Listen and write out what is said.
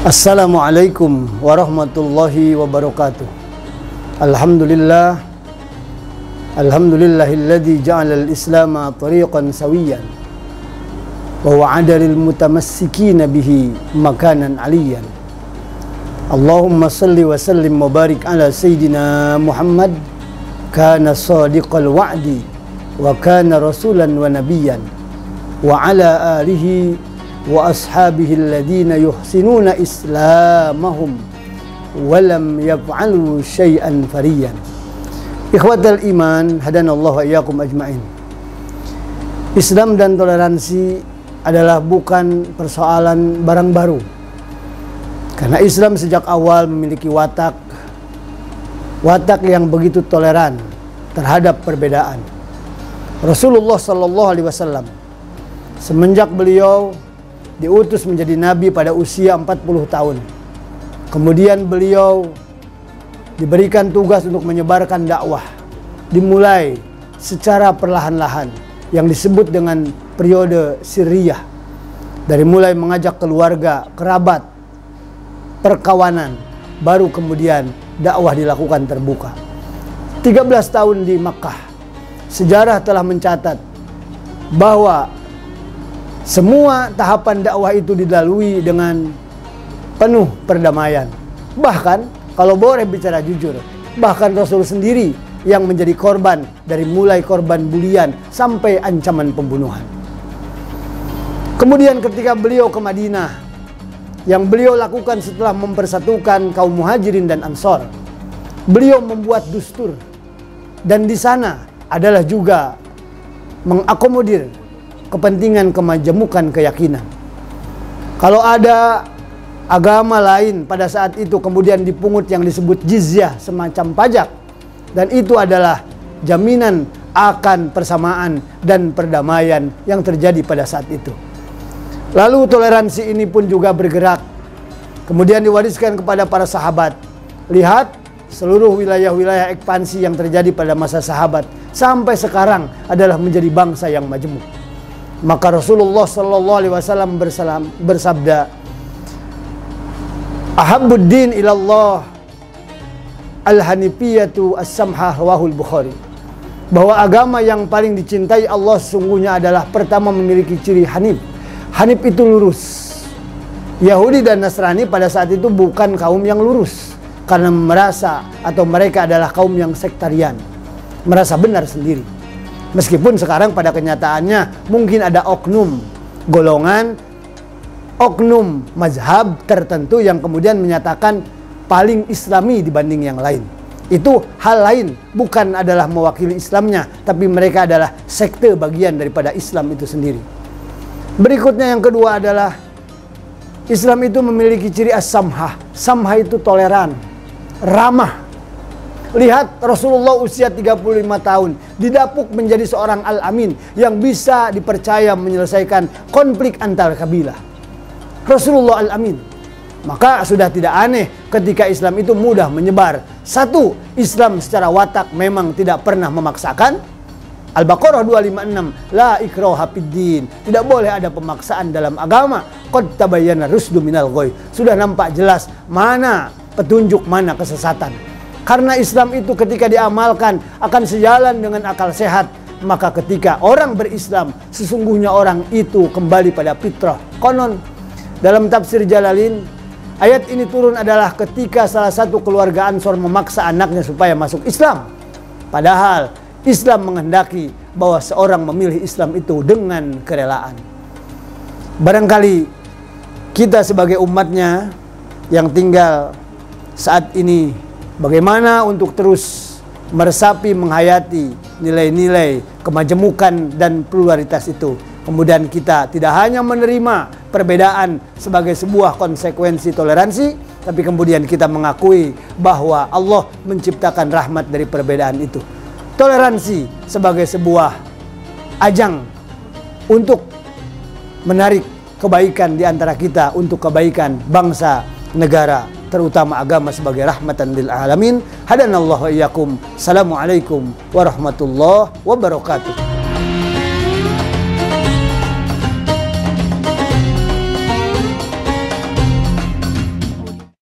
Assalamualaikum warahmatullahi wabarakatuh. Alhamdulillah, alhamdulillahilladzi ja'ala al-islama tariqan sawiyan wa wa'ada lil mutamassikina bihi makanan aliyan. Allahumma salli wa sallim wa barik ala sayyidina Muhammad, kana sadiqal wa'di wa kana rasulan wa nabiyyan, wa ala alihi wa ashabihi alladhina yuhsinuna islamahum walam yaf'alu syai'an fariyan. Ikhwatal iman, hadanallahu iyyakum ajma'in. Islam dan toleransi adalah bukan persoalan barang baru, karena Islam sejak awal memiliki watak yang begitu toleran terhadap perbedaan. Rasulullah sallallahu alaihi wasallam semenjak beliau diutus menjadi nabi pada usia 40 tahun. Kemudian beliau diberikan tugas untuk menyebarkan dakwah. Dimulai secara perlahan-lahan yang disebut dengan periode sirriyah. Dari mulai mengajak keluarga, kerabat, perkawanan, baru kemudian dakwah dilakukan terbuka. 13 tahun di Makkah. Sejarah telah mencatat bahwa semua tahapan dakwah itu dilalui dengan penuh perdamaian. Bahkan kalau boleh bicara jujur, bahkan Rasul sendiri yang menjadi korban, dari mulai korban bulian sampai ancaman pembunuhan. Kemudian ketika beliau ke Madinah, yang beliau lakukan setelah mempersatukan kaum Muhajirin dan Ansor, beliau membuat dustur, dan di sana adalah juga mengakomodir kepentingan kemajemukan keyakinan. Kalau ada agama lain pada saat itu kemudian dipungut yang disebut jizyah, semacam pajak, dan itu adalah jaminan akan persamaan dan perdamaian yang terjadi pada saat itu. Lalu toleransi ini pun juga bergerak, kemudian diwariskan kepada para sahabat. Lihat seluruh wilayah-wilayah ekspansi yang terjadi pada masa sahabat sampai sekarang adalah menjadi bangsa yang majemuk. Maka Rasulullah sallallahu alaihi wasallam bersabda, "Ahabbuddin ilallah al-hanifiyatu as-samhah," rawahul Bukhari. Bahwa agama yang paling dicintai Allah sesungguhnya adalah pertama memiliki ciri hanif. Hanif itu lurus. Yahudi dan Nasrani pada saat itu bukan kaum yang lurus, karena merasa atau mereka adalah kaum yang sektarian, merasa benar sendiri. Meskipun sekarang pada kenyataannya mungkin ada oknum golongan, oknum mazhab tertentu yang kemudian menyatakan paling islami dibanding yang lain. Itu hal lain, bukan adalah mewakili Islamnya, tapi mereka adalah sekte bagian daripada Islam itu sendiri. Berikutnya yang kedua adalah Islam itu memiliki ciri as-samhah. Samhah itu toleran, ramah. Lihat Rasulullah usia 35 tahun didapuk menjadi seorang al-amin yang bisa dipercaya menyelesaikan konflik antar kabilah. Rasulullah al-amin. Maka sudah tidak aneh ketika Islam itu mudah menyebar. Satu, Islam secara watak memang tidak pernah memaksakan. Al-Baqarah 256, la ikraha fiddin. Tidak boleh ada pemaksaan dalam agama. Qad tabayyana rusdu minal ghoi. Sudah nampak jelas mana petunjuk, mana kesesatan. Karena Islam itu ketika diamalkan akan sejalan dengan akal sehat. Maka ketika orang berislam, sesungguhnya orang itu kembali pada fitrah. Konon dalam tafsir Jalalain, ayat ini turun adalah ketika salah satu keluarga Ansor memaksa anaknya supaya masuk Islam. Padahal Islam menghendaki bahwa seorang memilih Islam itu dengan kerelaan. Barangkali kita sebagai umatnya yang tinggal saat ini, bagaimana untuk terus meresapi, menghayati nilai-nilai kemajemukan dan pluralitas itu. Kemudian kita tidak hanya menerima perbedaan sebagai sebuah konsekuensi toleransi, tapi kemudian kita mengakui bahwa Allah menciptakan rahmat dari perbedaan itu. Toleransi sebagai sebuah ajang untuk menarik kebaikan di antara kita untuk kebaikan bangsa, negara, terutama agama sebagai rahmatan lil alamin. Hadanallahu iyyakum. Assalamualaikum warahmatullahi wabarakatuh.